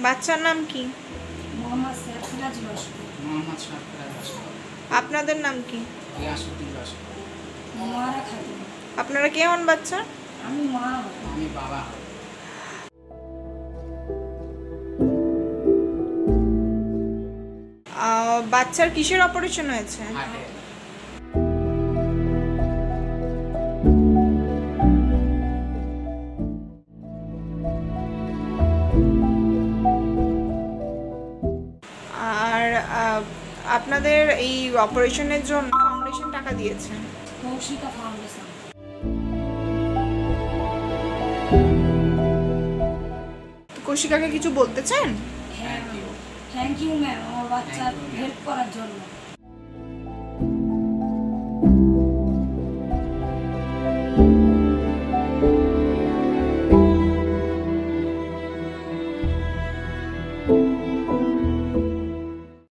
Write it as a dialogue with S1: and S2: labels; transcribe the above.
S1: বাচ্চার নাম কি?
S2: মোহাম্মদ সিরাজ লস্কর।
S3: মোহাম্মদ সরফরাজ লস্কর।
S1: আপনাদের নাম কি?
S3: গিয়াসউদ্দিন লস্কর।
S2: মোয়ারা খাতুন।
S1: আপনারা কে হন বাচ্চা?
S2: আমি মা।
S3: আমি বাবা।
S1: বাচ্চার কিসের অপারেশন হয়েছে?
S3: হাটে।
S1: আর আপনাদের এই অপারেশনের জন্য ফাউন্ডেশন টাকা দিয়েছে?
S2: কৌশিকা ফাউন্ডেশন।
S1: কৌশিকাকে কিছু বলতে চান?
S2: হ্যাঁ, থ্যাংক ইউ ম্যাম, আমার বাচ্চার হেল্প করার জন্য।